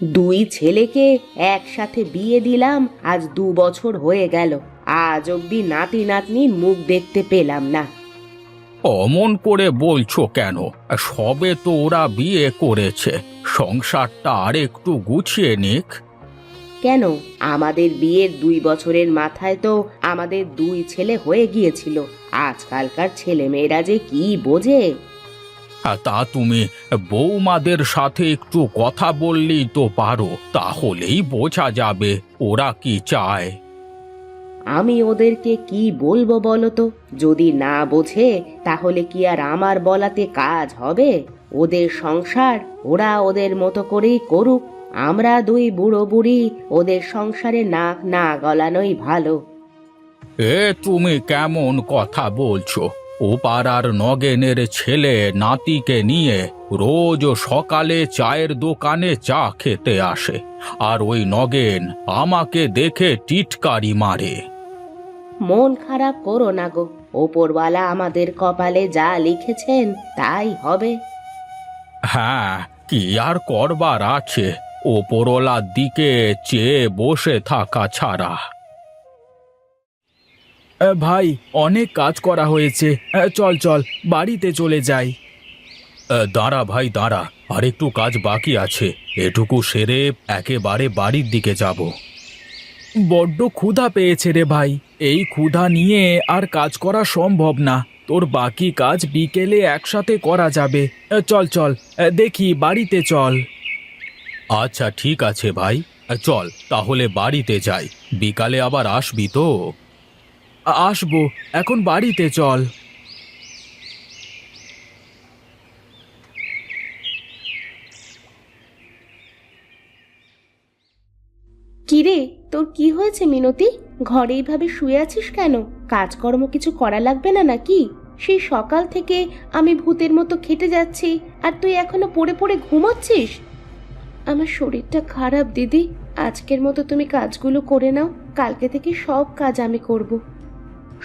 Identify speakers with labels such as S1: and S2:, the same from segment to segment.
S1: দুই ছেলেকে একসাথে বিয়ে দিলাম, আজ 2 বছর হয়ে গেল। আজ অব্দি নাতি নাতনির মুখ দেখতে পেলাম না।
S2: অমন করে বলছো কেন? সবে তো ওরা বিয়ে করেছে, সংসারটা আর একটু গুছিয়ে নিক।
S1: কেন? আমাদের বিয়ের 2 বছরের মাথায় তো আমাদের 2 ছেলে হয়ে গিয়েছিল। আজকালকার ছেলেমেয়েরা যে কি বোঝে!
S2: তা তুমি বৌমাদের সাথে একটু কথা বললেই তো পারো, তাহলেই বোঝা যাবে ওরা কি চায়।
S1: আমি ওদেরকে কি বলবো বলো তো? যদি না বোঝে তাহলে কি আর আমার বলাতে কাজ হবে? ওদের সংসার ওরা ওদের মতো করেই করুক। আমরা দুই বুড়ো বুড়ি ওদের সংসারে নাক না গলানোই ভালো।
S2: তুমি কেমন কথা বলছো? ও পাড়ার নগেনের ছেলে নাতিকে নিয়ে রোজ সকালে চায়ের দোকানে চা খেতে আসে, আর ওই নগেন আমাকে দেখে টিটকারি মারে।
S1: মন খারাপ করো না গো, ওপরওয়ালা আমাদের কপালে যা লিখেছেন তাই হবে।
S2: হ্যাঁ, কি আর করবার আছে, ওপরওয়ালার দিকে চেয়ে বসে থাকা ছাড়া। ভাই, অনেক কাজ করা হয়েছে, চল চল বাড়িতে চলে যাই। দাঁড়া ভাই দাঁড়া, আর একটু কাজ বাকি আছে, এটুকু সেরে একেবারে বাড়ির দিকে যাব। বড্ড ক্ষুধা পেয়েছে রে ভাই, এই ক্ষুধা নিয়ে আর কাজ করা সম্ভব না। তোর বাকি কাজ বিকেলে একসাথে করা যাবে। চল চল, দেখি বাড়িতে চল। আচ্ছা ঠিক আছে ভাই, চল তাহলে বাড়িতে যাই। বিকালে আবার আসবি তো? আসবো, এখন বাড়িতে চল।
S1: কিরে, তোর কি হয়েছে মিনতি? ঘরে এইভাবে শুয়ে আছিস কেন? কাজকর্ম কিছু করা লাগবে না নাকি? সেই সকাল থেকে আমি ভূতের মতো খেটে যাচ্ছি, আর তুই এখনো পড়ে পড়ে ঘুমোচ্ছিস? আমার শরীরটা খারাপ দিদি, আজকের মতো তুমি কাজগুলো করে নাও, কালকে থেকে সব কাজ আমি করব।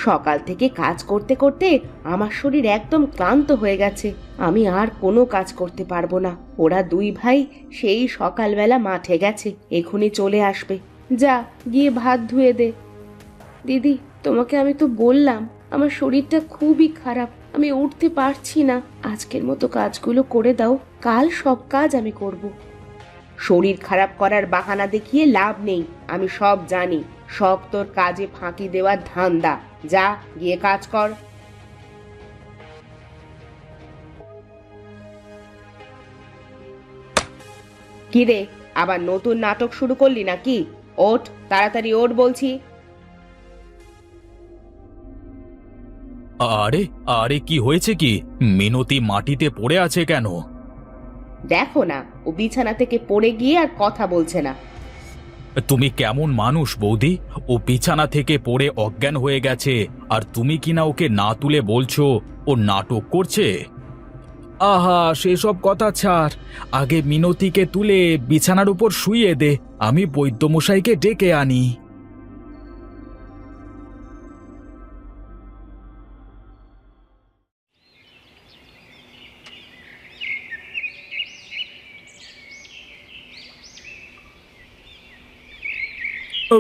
S1: সকাল থেকে কাজ করতে করতে আমার শরীর একদম ক্লান্ত হয়ে গেছে। আমি আর কোনো কাজ করতে পারবো না। ওরা দুই ভাই সেই সকালবেলা মাঠে গেছে, এখনই চলে আসবে। যা, গিয়ে ভাত ধুয়ে দে। দিদি, তোমাকে আমি তো বললাম আমার শরীরটা খুবই খারাপ, আমি উঠতে পারছি না। আজকের মতো কাজগুলো করে দাও, কাল সব কাজ আমি করব। শরীর খারাপ করার বাহানা দেখিয়ে লাভ নেই, আমি সব জানি। সব তোর কাজে ফাঁকি দেওয়ার ধান্দা। যা, গিয়ে কাজ কর। কি রে, আবার নতুন নাটক শুরু করলি নাকি? ওঠ, তাড়াতাড়ি ওঠ বলছি।
S2: আরে আরে, কি হয়েছে কি? মিনতি মাটিতে পড়ে আছে কেন?
S1: দেখো না, ও বিছানা থেকে পড়ে গিয়ে আর কথা বলছে না।
S2: তুমি কেমন মানুষ বৌদি? ও বিছানা থেকে পড়ে অজ্ঞান হয়ে গেছে, আর তুমি কিনা ওকে না তুলে বলছো ও নাটক করছে? আহা, সেসব কথা ছাড়, আগে মিনতিকে তুলে বিছানার উপর শুইয়ে দে, আমি বৈদ্যমশাইকে ডেকে আনি।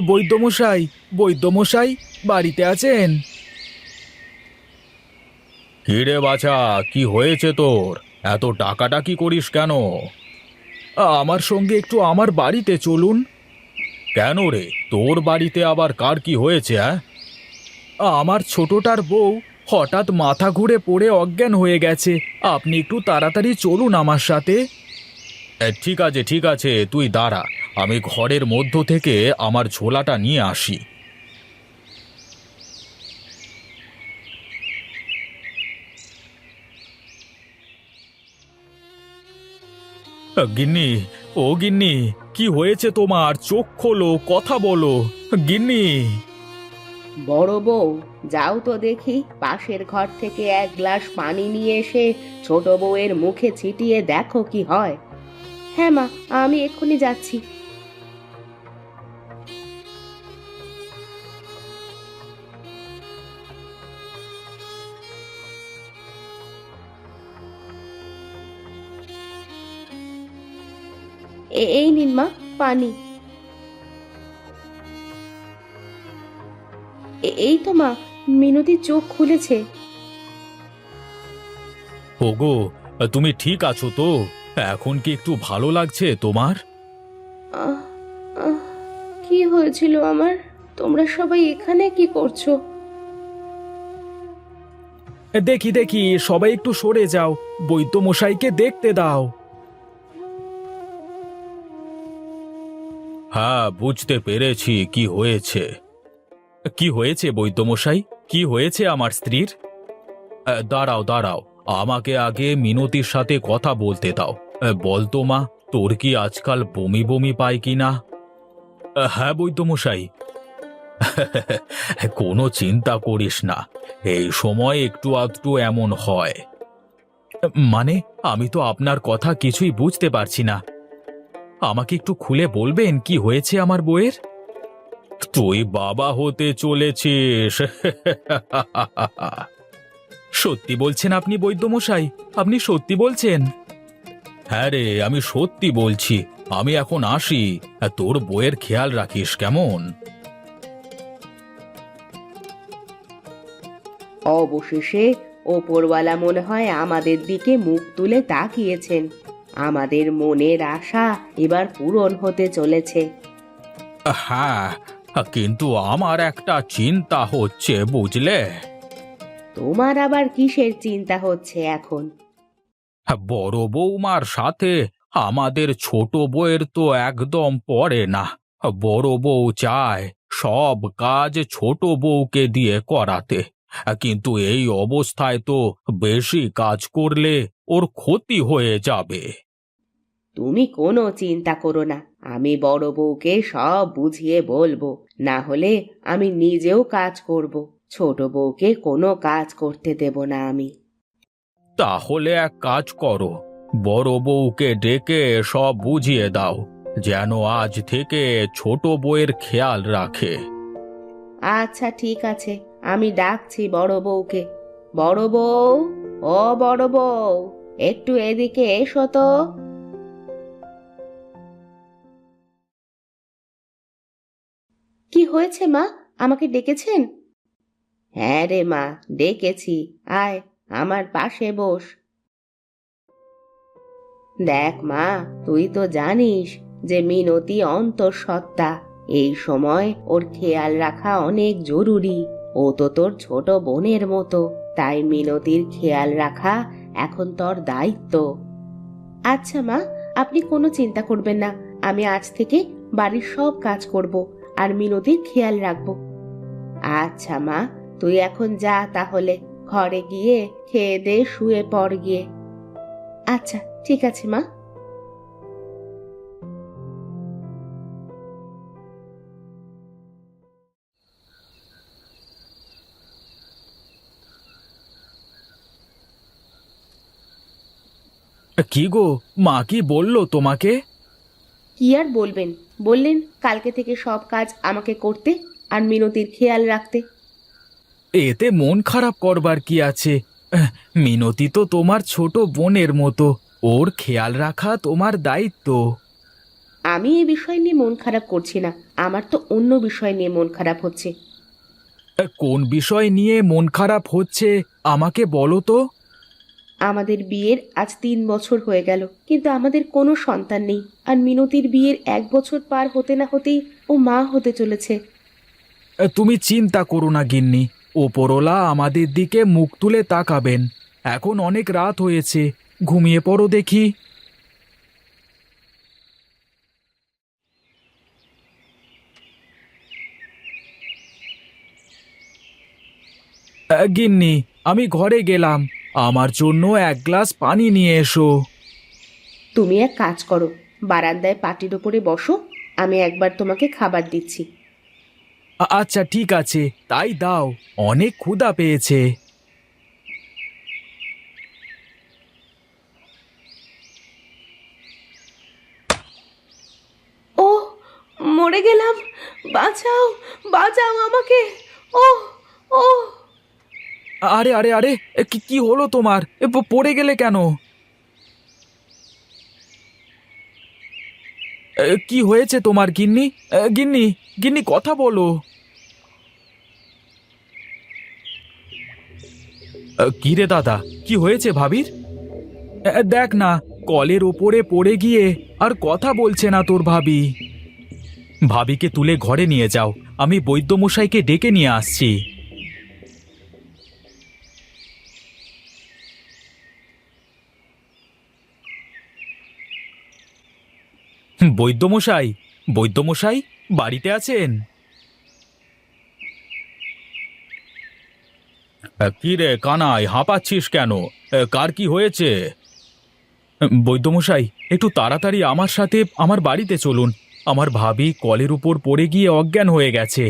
S2: বৈদ্যমশাই, বৈদ্যমশাই, বাড়িতে আছেন? হিরে বাছা, কি হয়েছে তোর? এত ডাকাডাকি করিস কেন? আমার সঙ্গে একটু আমার বাড়িতে চলুন। কেন রে, তোর বাড়িতে আবার কার কি হয়েছে? আমার ছোটটার বউ হঠাৎ মাথা ঘুরে পড়ে অজ্ঞান হয়ে গেছে, আপনি একটু তাড়াতাড়ি চলুন আমার সাথে। ঠিক আছে ঠিক আছে, তুই দাঁড়া, আমি ঘরের মধ্য থেকে আমার ঝোলাটা নিয়ে আসি। গিন্নি, ও গিন্নি, কি হয়েছে তোমার? চোখ খোলো, কথা বলো গিন্নি।
S1: বড় বউ, যাও তো দেখি, পাশের ঘর থেকে এক গ্লাস পানি নিয়ে এসে ছোট বউয়ের মুখে ছিটিয়ে দেখো কি হয়। হ্যাঁ মা, আমি এক্ষুনি যাচ্ছি। এই নিন মা পানি। এই তো মা, মিনতি চোখ খুলেছে।
S2: ওগো, তুমি ঠিক আছো তো? এখন কি একটু ভালো লাগছে তোমার?
S1: আহ, আহ, কি হয়েছিল আমার? তোমরা সবাই এখানে কি করছো?
S2: দেখি দেখি, সবাই একটু সরে যাও, বৈদ্যমশাইকে দেখতে দাও। হ্যাঁ, বুঝতে পেরেছি কি হয়েছে। কি হয়েছে বৈদ্যমশাই? কি হয়েছে আমার স্ত্রীর? দাঁড়াও দাঁড়াও, আমাকে আগে মিনতির সাথে কথা বলতে দাও। বলতো মা, তোর কি আজকাল বমি বমি পায় কিনা? হ্যাঁ বৈদ্যমশাই। কোনো চিন্তা করিস না, এই সময় একটু আধটু এমন হয়। মানে, আমি তো আপনার কথা কিছুই বুঝতে পারছি না। আমাকে একটু খুলে বলবেন কি হয়েছে আমার বউয়ের? তুই বাবা হতে চলেছিস। সত্যি বলছেন আপনি বৈদ্যমশাই? আপনি সত্যি বলছেন? হ্যাঁ রে, আমি সত্যি বলছি। আমি এখন আসি, তোর বউয়ের খেয়াল রাখিস কেমন?
S1: অবশেষে ওপরওয়ালা মনে হয় আমাদের দিকে মুখ তুলে তাকিয়েছেন। আমাদের মনের আশা এবার পূরণ হতে চলেছে।
S2: হ্যাঁ, কিন্তু আমার একটা চিন্তা হচ্ছে বুঝলে।
S1: তোমার আবার কিসের চিন্তা হচ্ছে এখন?
S2: বড় বৌমার সাথে আমাদের ছোট বউয়ের তো একদম পড়ে না। বড় বউ চায় সব কাজ ছোট বউকে দিয়ে করাতে, কিন্তু এই অবস্থায় তো বেশি কাজ করলে ওর ক্ষতি হয়ে যাবে।
S1: তুমি কোনো চিন্তা করো না, আমি বড় বউকে সব বুঝিয়ে বলবো। না হলে আমি নিজেও কাজ করব। ছোট বউকে কোনো কাজ করতে দেব না আমি।
S2: তাহলে এক কাজ করো, বড় বউকে ডেকে সব বুঝিয়ে দাও, যেন আজ থেকে ছোট বউয়ের খেয়াল রাখে।
S1: আচ্ছা ঠিক আছে, আমি ডাকছি বড় বউকে। বড় বউ, ও বড় বউ, একটু এদিকে এসো তো। কি হয়েছে মা, আমাকে ডেকেছেন? হ্যাঁ রে মা, ডেকেছি। আয়, আমার পাশে বস। দেখ মা, তুই তো জানিস যে মিনতি অন্তঃসত্ত্বা। এই সময় ওর খেয়াল রাখা অনেক জরুরি। ও তো তোর ছোট বোনের মতো, তাই মিনতির খেয়াল রাখা এখন তোর দায়িত্ব। আচ্ছা মা, আপনি কোনো চিন্তা করবেন না। আমি আজ থেকে বাড়ির সব কাজ করব আর মিনতির খেয়াল রাখব। আচ্ছা মা, তুই এখন যা তাহলে, ঘরে গিয়ে খেয়ে দে শুয়ে পড় গিয়ে। আচ্ছা ঠিক আছে মা।
S2: কি গো, মা কি বললো তোমাকে?
S1: কি আর বলবেন, বললেন কালকে থেকে সব কাজ আমাকে করতে আর মিনতির খেয়াল রাখতে।
S2: এতে মন খারাপ করবার কি আছে? আহ, মিনতি তো তোমার ছোট বোনের মতো, ওর খেয়াল রাখা তোমার দায়িত্ব।
S1: আমি এই বিষয় নিয়ে মন খারাপ করছি না, আমার তো অন্য বিষয় নিয়ে মন খারাপ হচ্ছে।
S2: কোন বিষয় নিয়ে মন খারাপ হচ্ছে আমাকে বলো তো।
S1: আমাদের বিয়ের আজ 3 বছর হয়ে গেল, কিন্তু আমাদের কোনো সন্তান নেই। আর মিনতির বিয়ের 1 বছর পার হতে না হতেই ও মা হতে চলেছে।
S2: তুমি চিন্তা করো না গিন্নি, ওপরওয়ালা আমাদের দিকে মুখ তুলে তাকাবেন। এখন অনেক রাত হয়েছে, ঘুমিয়ে পড়ো দেখি। গিন্নি, আমি ঘরে গেলাম, আমার জন্য এক গ্লাস পানি নিয়ে এসো।
S1: তুমি এক কাজ করো, বারান্দায় পাটির ওপরে বসো, আমি একবার তোমাকে খাবার দিচ্ছি।
S2: আচ্ছা ঠিক আছে, তাই দাও, অনেক ক্ষুধা পেয়েছে।
S1: ও, মরে গেলাম, বাঁচাও, বাঁচাও আমাকে। ও, ও।
S2: আরে আরে আরে, কি কি হলো তোমার? পড়ে গেলে কেন? কি হয়েছে তোমার গিন্নি? গিন্নি, গিন্নি কথা বলো। কি রে দাদা, কি হয়েছে ভাবির? দেখ না, কলের ওপরে পড়ে গিয়ে আর কথা বলছে না তোর ভাবি। ভাবিকে তুলে ঘরে নিয়ে যাও, আমি বৈদ্যমশাইকে ডেকে নিয়ে আসছি। বৈদ্যমশাই, বৈদ্যমশাই, বাড়িতে আছেন? কি রে কানাই, হাঁপাচ্ছিস কেন? কার কি হয়েছে? বৈদ্যমশাই, একটু তাড়াতাড়ি আমার সাথে আমার বাড়িতে চলুন। আমার ভাবি কলের উপর পড়ে গিয়ে অজ্ঞান হয়ে গেছে।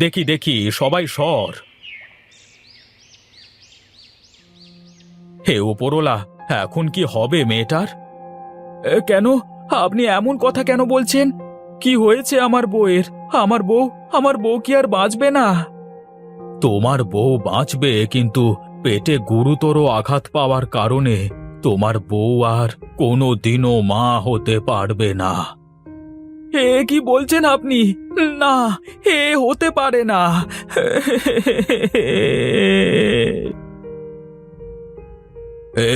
S2: দেখি দেখি, সবাই সর। হে ওপরওয়ালা, এখন কি হবে মেয়েটার? কেন? আপনি এমন কথা কেন বলছেন? কি হয়েছে আমার বউয়ের? আমার বউ কি আর বাঁচবে না? তোমার বউ বাঁচবে, কিন্তু পেটে গুরুতর আঘাত পাওয়ার কারণে তোমার বউ আর কোনো দিনও মা হতে পারবে না। এ কি বলছেন আপনি? না, এ হতে পারে না।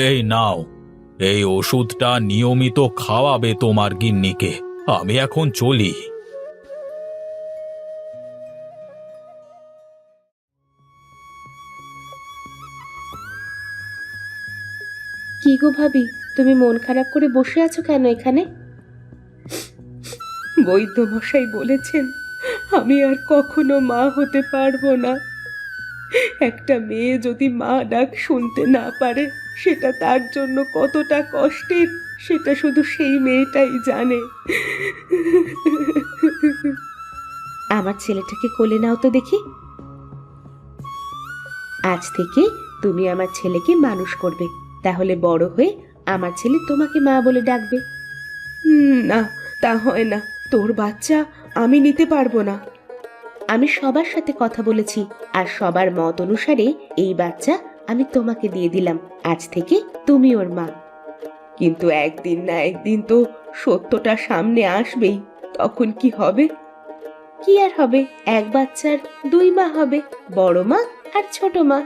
S2: এই নাও, এই ওষুধটা নিয়মিত খাওয়াবে তোমার গিন্নিকে। আমি এখন চলি।
S1: কি গো ভাবি, তুমি মন খারাপ করে বসে আছো কেন এখানে? বৈদ্য মশাই বলেছেন আমি আর কখনো মা হতে পারবো না। একটা মেয়ে যদি মা ডাক শুনতে না পারে, সেটা তার জন্য কতটা কষ্টের সেটা শুধু সেই মেয়েটাই জানে। আমার ছেলেটাকে কোলে নাও তো দেখি। আজ থেকে তুমি আমার ছেলেকে মানুষ করবে, তাহলে বড় হয়ে আমার ছেলে তোমাকে মা বলে ডাকবে। না, তা হয় না। তোর বাচ্চা আমি নিতে পারবো না। আমি সবার সাথে কথা বলেছি, আর সবার মত অনুসারে এই বাচ্চা আমি তোমাকে দিয়ে দিলাম। আজ থেকে তুমি ওর মা। কিন্তু একদিন না একদিন তো সত্যটা সামনে আসবেই। তখন কি হবে? কি আর হবে, এক বাচ্চার দুই মা হবে, বড় মা আর ছোট মা।